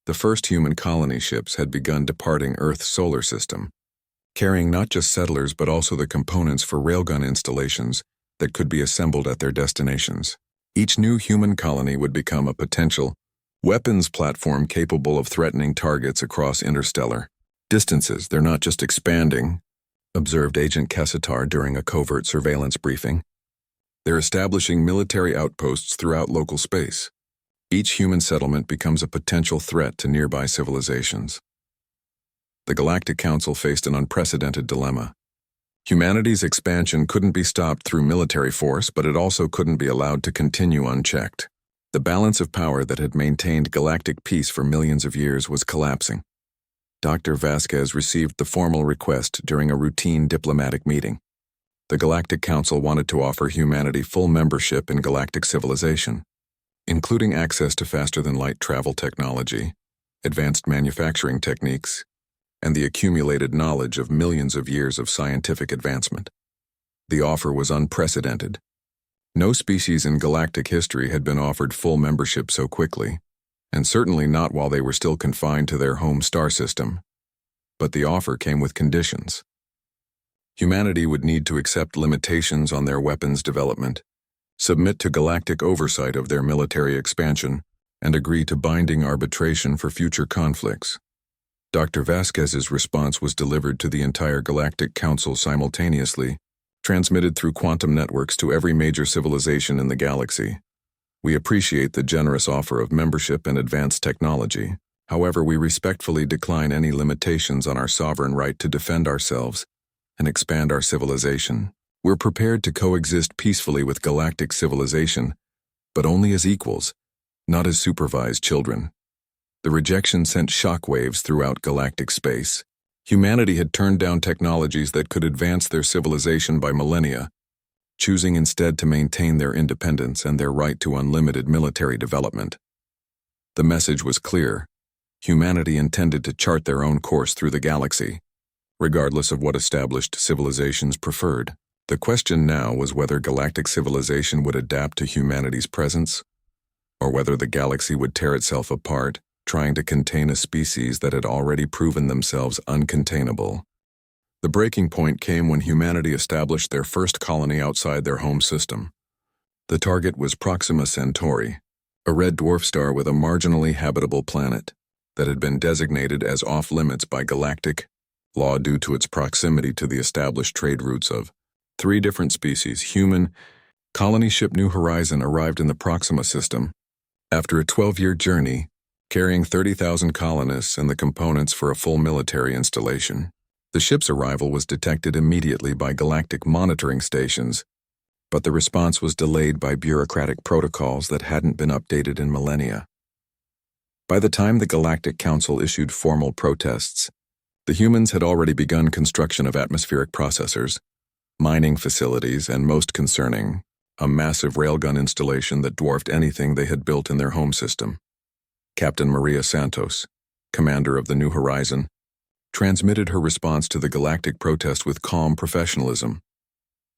the first human colony ships had begun departing Earth's solar system, carrying not just settlers but also the components for railgun installations that could be assembled at their destinations. Each new human colony would become a potential weapons platform capable of threatening targets across interstellar distances. They're not just expanding, observed Agent Kessitar during a covert surveillance briefing. They're establishing military outposts throughout local space. Each human settlement becomes a potential threat to nearby civilizations. The Galactic Council faced an unprecedented dilemma. Humanity's expansion couldn't be stopped through military force, but it also couldn't be allowed to continue unchecked. The balance of power that had maintained galactic peace for millions of years was collapsing. Dr. Vasquez received the formal request during a routine diplomatic meeting. The Galactic Council wanted to offer humanity full membership in galactic civilization, including access to faster-than-light travel technology, advanced manufacturing techniques, and the accumulated knowledge of millions of years of scientific advancement. The offer was unprecedented. No species in galactic history had been offered full membership so quickly, and certainly not while they were still confined to their home star system. But the offer came with conditions. Humanity would need to accept limitations on their weapons development, submit to galactic oversight of their military expansion, and agree to binding arbitration for future conflicts. Dr. Vasquez's response was delivered to the entire Galactic Council simultaneously, transmitted through quantum networks to every major civilization in the galaxy. We appreciate the generous offer of membership and advanced technology. However, we respectfully decline any limitations on our sovereign right to defend ourselves and expand our civilization. We're prepared to coexist peacefully with galactic civilization, but only as equals, not as supervised children. The rejection sent shockwaves throughout galactic space. Humanity had turned down technologies that could advance their civilization by millennia, choosing instead to maintain their independence and their right to unlimited military development. The message was clear. Humanity intended to chart their own course through the galaxy, regardless of what established civilizations preferred. The question now was whether galactic civilization would adapt to humanity's presence, or whether the galaxy would tear itself apart, trying to contain a species that had already proven themselves uncontainable. The breaking point came when humanity established their first colony outside their home system. The target was Proxima Centauri, a red dwarf star with a marginally habitable planet that had been designated as off-limits by galactic law due to its proximity to the established trade routes of 3 different species. Human colony ship New Horizon arrived in the Proxima system after a 12-year journey, carrying 30,000 colonists and the components for a full military installation. The ship's arrival was detected immediately by galactic monitoring stations, but the response was delayed by bureaucratic protocols that hadn't been updated in millennia. By the time the Galactic Council issued formal protests, the humans had already begun construction of atmospheric processors, mining facilities, and most concerning, a massive railgun installation that dwarfed anything they had built in their home system. Captain Maria Santos, commander of the New Horizon, transmitted her response to the galactic protest with calm professionalism.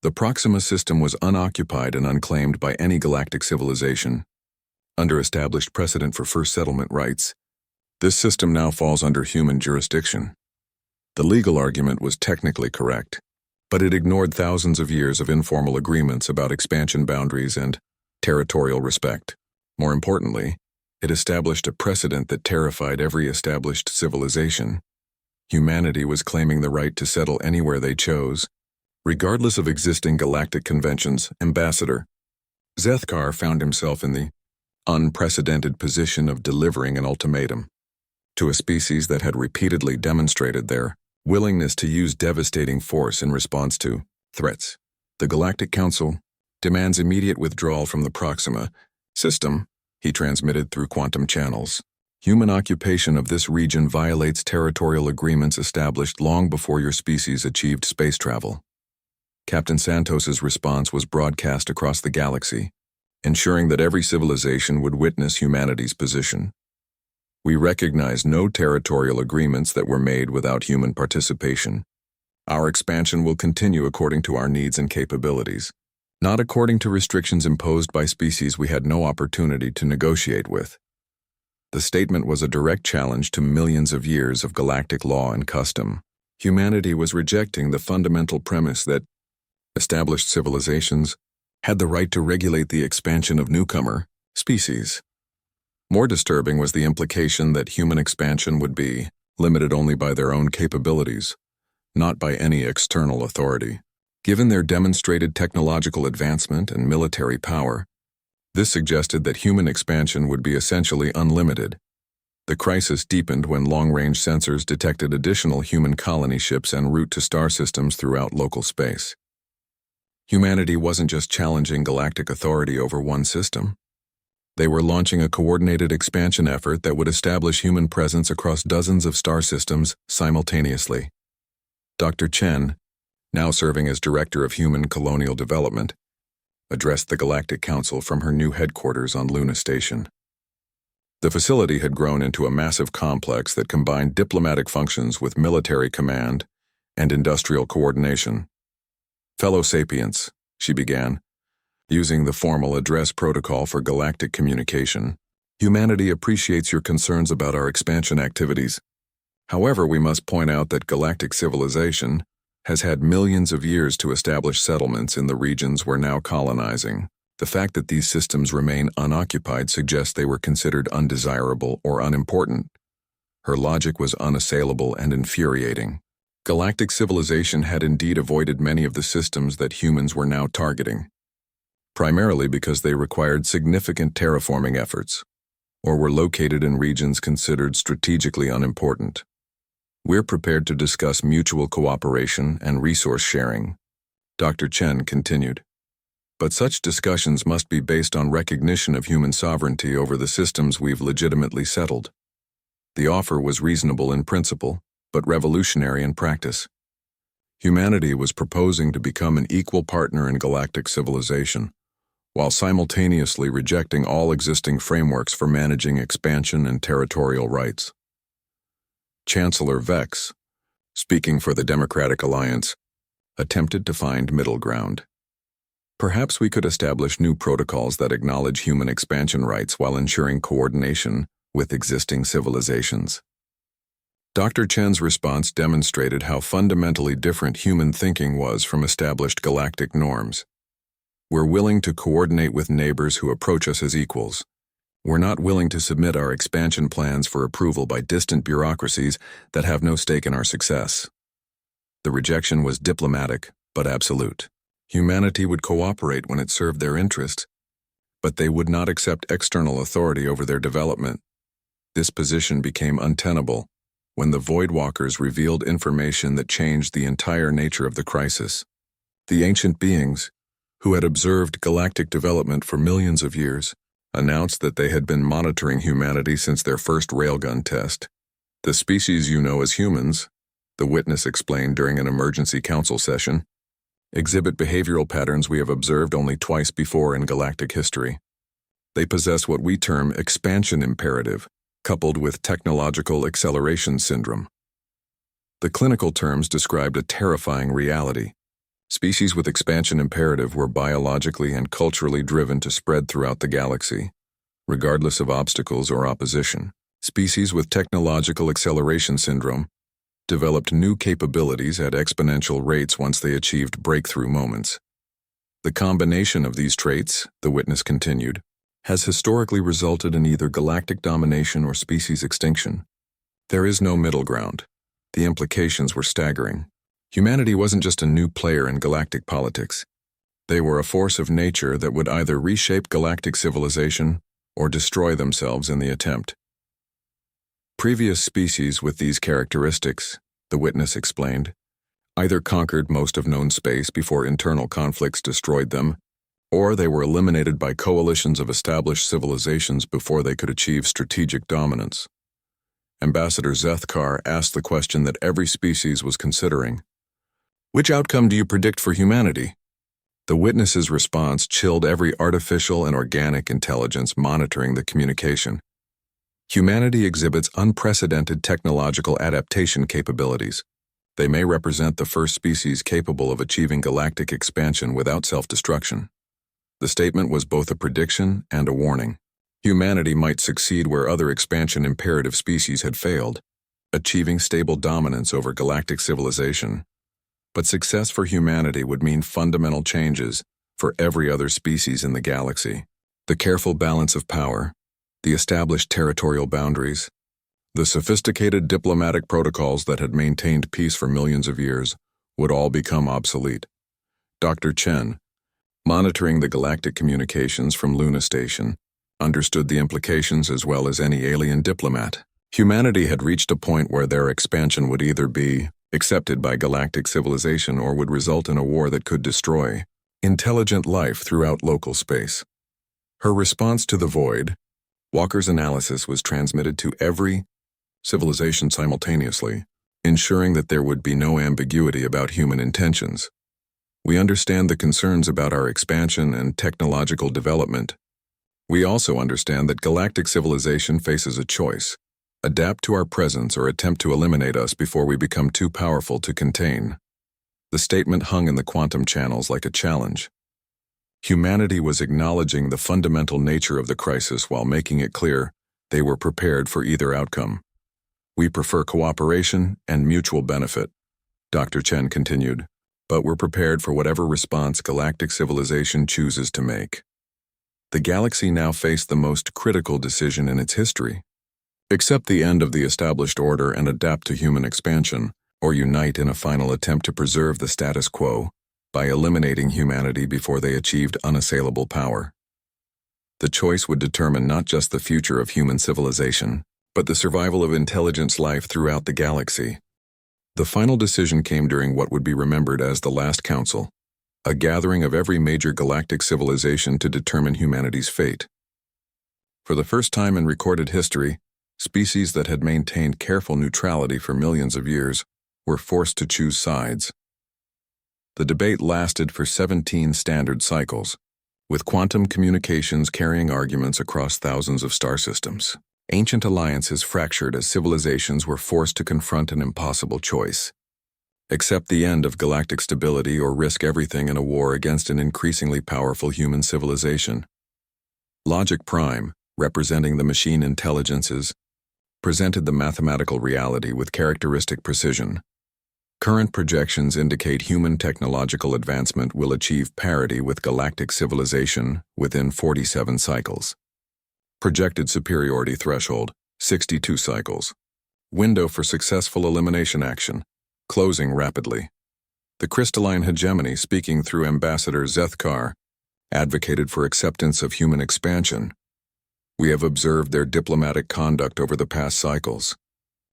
The Proxima system was unoccupied and unclaimed by any galactic civilization. Under established precedent for first settlement rights, this system now falls under human jurisdiction. The legal argument was technically correct, but it ignored thousands of years of informal agreements about expansion boundaries and territorial respect. More importantly, it established a precedent that terrified every established civilization. Humanity was claiming the right to settle anywhere they chose, regardless of existing galactic conventions. Ambassador Zethkar found himself in the unprecedented position of delivering an ultimatum to a species that had repeatedly demonstrated their willingness to use devastating force in response to threats. The Galactic Council demands immediate withdrawal from the Proxima system, he transmitted through quantum channels. Human occupation of this region violates territorial agreements established long before your species achieved space travel. Captain Santos's response was broadcast across the galaxy, ensuring that every civilization would witness humanity's position. We recognize no territorial agreements that were made without human participation. Our expansion will continue according to our needs and capabilities, not according to restrictions imposed by species we had no opportunity to negotiate with. The statement was a direct challenge to millions of years of galactic law and custom. Humanity was rejecting the fundamental premise that established civilizations had the right to regulate the expansion of newcomer species. More disturbing was the implication that human expansion would be limited only by their own capabilities, not by any external authority. Given their demonstrated technological advancement and military power, this suggested that human expansion would be essentially unlimited. The crisis deepened when long-range sensors detected additional human colony ships en route to star systems throughout local space. Humanity wasn't just challenging galactic authority over one system. They were launching a coordinated expansion effort that would establish human presence across dozens of star systems simultaneously. Dr. Chen, now serving as Director of Human Colonial Development, addressed the Galactic Council from her new headquarters on Luna Station. The facility had grown into a massive complex that combined diplomatic functions with military command and industrial coordination. Fellow sapients, she began, using the formal address protocol for galactic communication. Humanity appreciates your concerns about our expansion activities. However, we must point out that galactic civilization has had millions of years to establish settlements in the regions we're now colonizing. The fact that these systems remain unoccupied suggests they were considered undesirable or unimportant. Her logic was unassailable and infuriating. Galactic civilization had indeed avoided many of the systems that humans were now targeting, primarily because they required significant terraforming efforts, or were located in regions considered strategically unimportant. We're prepared to discuss mutual cooperation and resource sharing, Dr. Chen continued. But such discussions must be based on recognition of human sovereignty over the systems we've legitimately settled. The offer was reasonable in principle, but revolutionary in practice. Humanity was proposing to become an equal partner in galactic civilization, while simultaneously rejecting all existing frameworks for managing expansion and territorial rights. Chancellor Vex, speaking for the Democratic Alliance, attempted to find middle ground. Perhaps we could establish new protocols that acknowledge human expansion rights while ensuring coordination with existing civilizations. Dr. Chen's response demonstrated how fundamentally different human thinking was from established galactic norms. We're willing to coordinate with neighbors who approach us as equals. We're not willing to submit our expansion plans for approval by distant bureaucracies that have no stake in our success. The rejection was diplomatic, but absolute. Humanity would cooperate when it served their interests, but they would not accept external authority over their development. This position became untenable when the Voidwalkers revealed information that changed the entire nature of the crisis. The ancient beings, who had observed galactic development for millions of years, announced that they had been monitoring humanity since their first railgun test. The species you know as humans, the witness explained during an emergency council session, exhibit behavioral patterns we have observed only twice before in galactic history. They possess what we term expansion imperative, coupled with technological acceleration syndrome. The clinical terms described a terrifying reality. Species with expansion imperative were biologically and culturally driven to spread throughout the galaxy, regardless of obstacles or opposition. Species with technological acceleration syndrome developed new capabilities at exponential rates once they achieved breakthrough moments. The combination of these traits, the witness continued, has historically resulted in either galactic domination or species extinction. There is no middle ground. The implications were staggering. Humanity wasn't just a new player in galactic politics. They were a force of nature that would either reshape galactic civilization or destroy themselves in the attempt. Previous species with these characteristics, the witness explained, either conquered most of known space before internal conflicts destroyed them, or they were eliminated by coalitions of established civilizations before they could achieve strategic dominance. Ambassador Zethkar asked the question that every species was considering. Which outcome do you predict for humanity? The witness's response chilled every artificial and organic intelligence monitoring the communication. Humanity exhibits unprecedented technological adaptation capabilities. They may represent the first species capable of achieving galactic expansion without self-destruction. The statement was both a prediction and a warning. Humanity might succeed where other expansion imperative species had failed, achieving stable dominance over galactic civilization. But success for humanity would mean fundamental changes for every other species in the galaxy. The careful balance of power, the established territorial boundaries, the sophisticated diplomatic protocols that had maintained peace for millions of years would all become obsolete. Dr. Chen, monitoring the galactic communications from Luna Station, understood the implications as well as any alien diplomat. Humanity had reached a point where their expansion would either be accepted by galactic civilization or would result in a war that could destroy intelligent life throughout local space. Her response to the void, Walker's analysis, was transmitted to every civilization simultaneously, ensuring that there would be no ambiguity about human intentions. We understand the concerns about our expansion and technological development. We also understand that galactic civilization faces a choice: adapt to our presence or attempt to eliminate us before we become too powerful to contain. The statement hung in the quantum channels like a challenge. Humanity was acknowledging the fundamental nature of the crisis while making it clear they were prepared for either outcome. "We prefer cooperation and mutual benefit," Dr. Chen continued, "but we're prepared for whatever response galactic civilization chooses to make." The galaxy now faced the most critical decision in its history. Accept the end of the established order and adapt to human expansion, or unite in a final attempt to preserve the status quo by eliminating humanity before they achieved unassailable power. The choice would determine not just the future of human civilization, but the survival of intelligent life throughout the galaxy. The final decision came during what would be remembered as the Last Council, a gathering of every major galactic civilization to determine humanity's fate. For the first time in recorded history, species that had maintained careful neutrality for millions of years were forced to choose sides. The debate lasted for 17 standard cycles, with quantum communications carrying arguments across thousands of star systems. Ancient alliances fractured as civilizations were forced to confront an impossible choice: accept the end of galactic stability or risk everything in a war against an increasingly powerful human civilization. Logic Prime, representing the machine intelligences, presented the mathematical reality with characteristic precision. Current projections indicate human technological advancement will achieve parity with galactic civilization within 47 cycles. Projected superiority threshold, 62 cycles. Window for successful elimination action, closing rapidly. The crystalline hegemony, speaking through Ambassador Zethkar, advocated for acceptance of human expansion. "We have observed their diplomatic conduct over the past cycles.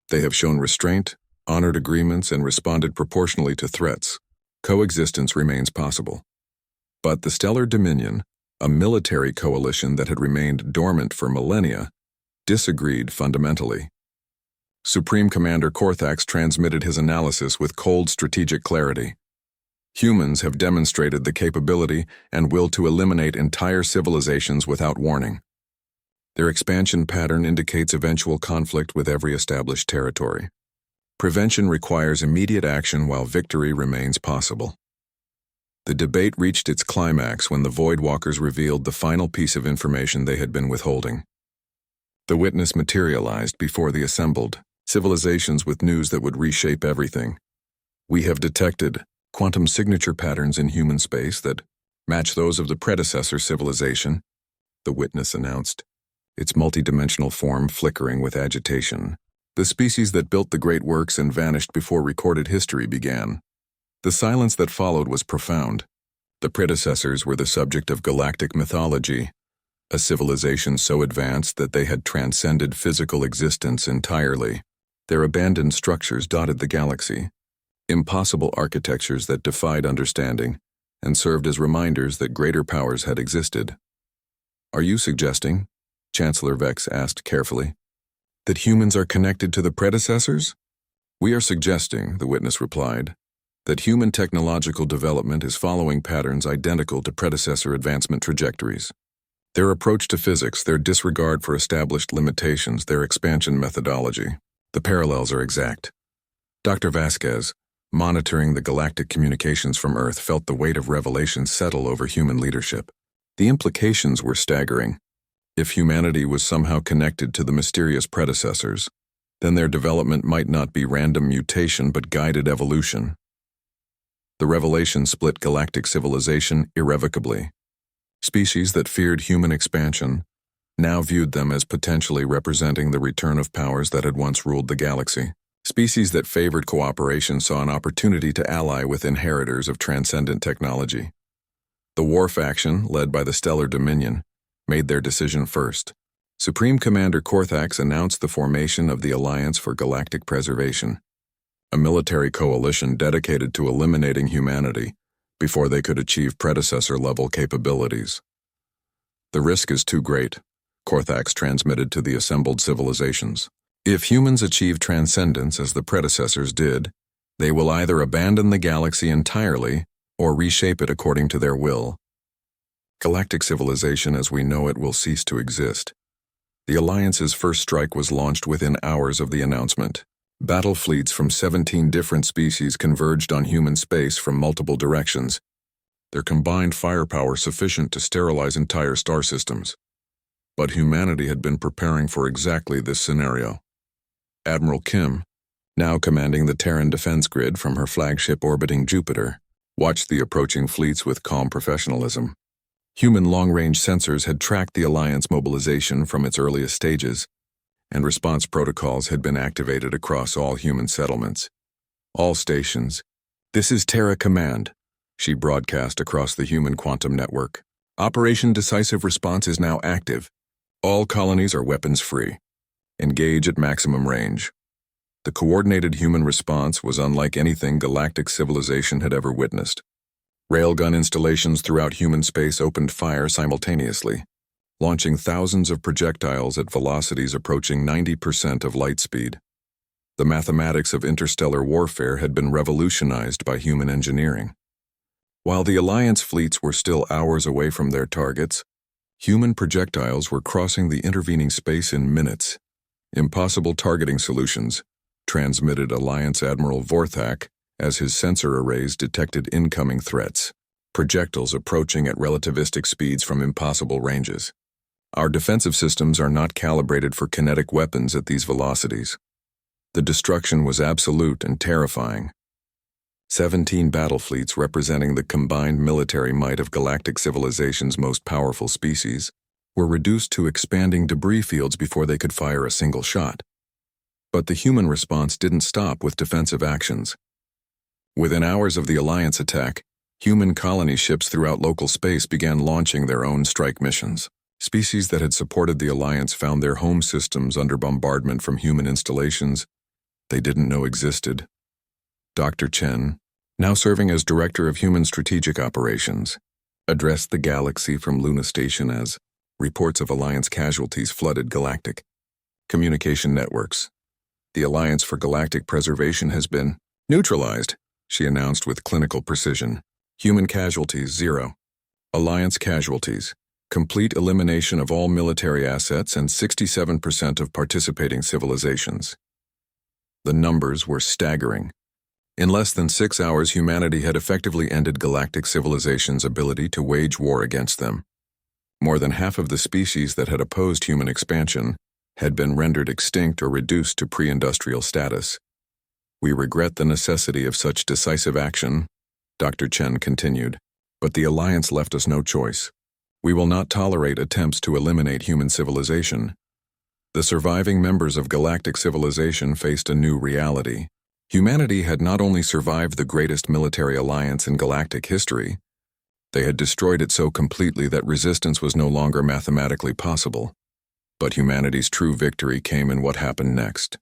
They have shown restraint, honored agreements, and responded proportionally to threats. Coexistence remains possible." But the Stellar Dominion, a military coalition that had remained dormant for millennia, disagreed fundamentally. Supreme Commander Korthax transmitted his analysis with cold strategic clarity. "Humans have demonstrated the capability and will to eliminate entire civilizations without warning. Their expansion pattern indicates eventual conflict with every established territory. Prevention requires immediate action while victory remains possible." The debate reached its climax when the Voidwalkers revealed the final piece of information they had been withholding. The witness materialized before the assembled civilizations with news that would reshape everything. "We have detected quantum signature patterns in human space that match those of the predecessor civilization," the witness announced, its multidimensional form flickering with agitation. "The species that built the great works and vanished before recorded history began." The silence that followed was profound. The predecessors were the subject of galactic mythology, a civilization so advanced that they had transcended physical existence entirely. Their abandoned structures dotted the galaxy, impossible architectures that defied understanding and served as reminders that greater powers had existed. "Are you suggesting," Chancellor Vex asked carefully, "that humans are connected to the predecessors?" "We are suggesting," the witness replied, "that human technological development is following patterns identical to predecessor advancement trajectories. Their approach to physics, their disregard for established limitations, their expansion methodology. The parallels are exact." Dr. Vasquez, monitoring the galactic communications from Earth, felt the weight of revelation settle over human leadership. The implications were staggering. If humanity was somehow connected to the mysterious predecessors, then their development might not be random mutation but guided evolution. The revelation split galactic civilization irrevocably. Species that feared human expansion now viewed them as potentially representing the return of powers that had once ruled the galaxy. Species that favored cooperation saw an opportunity to ally with inheritors of transcendent technology. The war faction, led by the Stellar Dominion, made their decision first. Supreme Commander Korthax announced the formation of the Alliance for Galactic Preservation, a military coalition dedicated to eliminating humanity before they could achieve predecessor-level capabilities. "The risk is too great," Korthax transmitted to the assembled civilizations. "If humans achieve transcendence as the predecessors did, they will either abandon the galaxy entirely or reshape it according to their will. Galactic civilization as we know it will cease to exist." The Alliance's first strike was launched within hours of the announcement. Battle fleets from 17 different species converged on human space from multiple directions, their combined firepower sufficient to sterilize entire star systems. But humanity had been preparing for exactly this scenario. Admiral Kim, now commanding the Terran defense grid from her flagship orbiting Jupiter, watched the approaching fleets with calm professionalism. Human long-range sensors had tracked the Alliance mobilization from its earliest stages, and response protocols had been activated across all human settlements. All stations. "This is Terra Command," she broadcast across the human quantum network. "Operation Decisive Response is now active. All colonies are weapons-free. Engage at maximum range." The coordinated human response was unlike anything galactic civilization had ever witnessed. Railgun installations throughout human space opened fire simultaneously, launching thousands of projectiles at velocities approaching 90% of light speed. The mathematics of interstellar warfare had been revolutionized by human engineering. While the Alliance fleets were still hours away from their targets, human projectiles were crossing the intervening space in minutes. Impossible targeting solutions, transmitted Alliance Admiral Vorthak as his sensor arrays detected incoming threats, projectiles approaching at relativistic speeds from impossible ranges. "Our defensive systems are not calibrated for kinetic weapons at these velocities." The destruction was absolute and terrifying. 17 battle fleets representing the combined military might of galactic civilization's most powerful species were reduced to expanding debris fields before they could fire a single shot. But the human response didn't stop with defensive actions. Within hours of the Alliance attack, human colony ships throughout local space began launching their own strike missions. Species that had supported the Alliance found their home systems under bombardment from human installations they didn't know existed. Dr. Chen, now serving as Director of Human Strategic Operations, addressed the galaxy from Luna Station as reports of Alliance casualties flooded galactic communication networks. "The Alliance for Galactic Preservation has been neutralized," she announced with clinical precision. "Human casualties, 0. Alliance casualties, complete elimination of all military assets and 67% of participating civilizations." The numbers were staggering. In less than 6 hours, humanity had effectively ended galactic civilization's ability to wage war against them. More than half of the species that had opposed human expansion had been rendered extinct or reduced to pre-industrial status. "We regret the necessity of such decisive action," Dr. Chen continued, "but the Alliance left us no choice. We will not tolerate attempts to eliminate human civilization." The surviving members of galactic civilization faced a new reality. Humanity had not only survived the greatest military alliance in galactic history, they had destroyed it so completely that resistance was no longer mathematically possible. But humanity's true victory came in what happened next.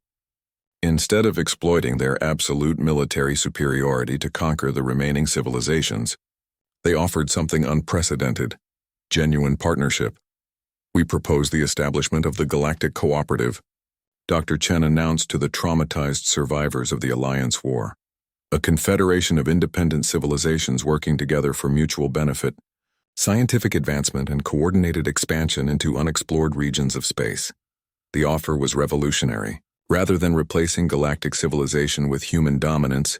Instead of exploiting their absolute military superiority to conquer the remaining civilizations, they offered something unprecedented: genuine partnership. "We propose the establishment of the Galactic Cooperative," Dr. Chen announced to the traumatized survivors of the Alliance War. "A confederation of independent civilizations working together for mutual benefit, scientific advancement, and coordinated expansion into unexplored regions of space." The offer was revolutionary. Rather than replacing galactic civilization with human dominance,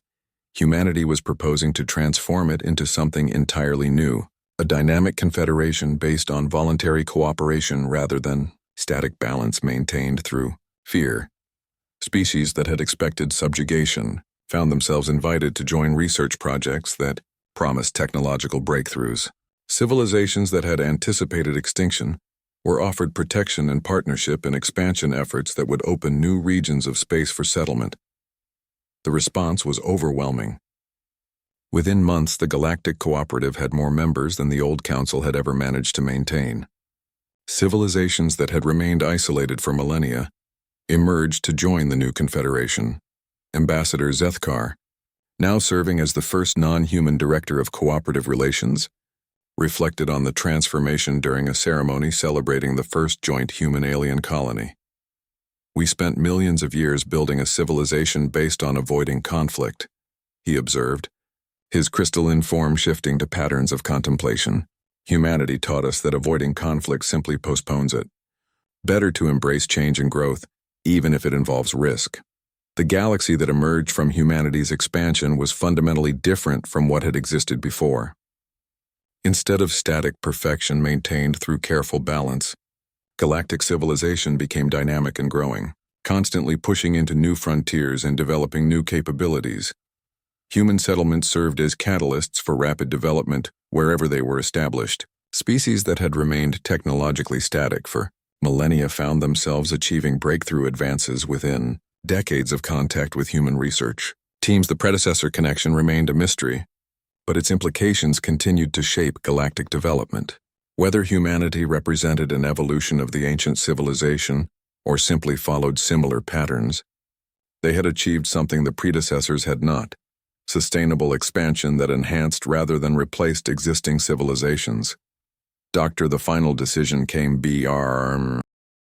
humanity was proposing to transform it into something entirely new, a dynamic confederation based on voluntary cooperation rather than static balance maintained through fear. Species that had expected subjugation found themselves invited to join research projects that promised technological breakthroughs. Civilizations that had anticipated extinction were offered protection and partnership in expansion efforts that would open new regions of space for settlement. The response was overwhelming. Within months, the Galactic Cooperative had more members than the old Council had ever managed to maintain. Civilizations that had remained isolated for millennia emerged to join the new confederation. Ambassador Zethkar, now serving as the first non-human director of cooperative relations, reflected on the transformation during a ceremony celebrating the first joint human-alien colony. "We spent millions of years building a civilization based on avoiding conflict," he observed, his crystalline form shifting to patterns of contemplation. "Humanity taught us that avoiding conflict simply postpones it. Better to embrace change and growth, even if it involves risk." The galaxy that emerged from humanity's expansion was fundamentally different from what had existed before. Instead of static perfection maintained through careful balance, galactic civilization became dynamic and growing, constantly pushing into new frontiers and developing new capabilities. Human settlements served as catalysts for rapid development wherever they were established. Species that had remained technologically static for millennia found themselves achieving breakthrough advances within decades of contact with human research. The predecessor connection remained a mystery, but its implications continued to shape galactic development. Whether humanity represented an evolution of the ancient civilization or simply followed similar patterns, they had achieved something the predecessors had not: sustainable expansion that enhanced rather than replaced existing civilizations. The final decision came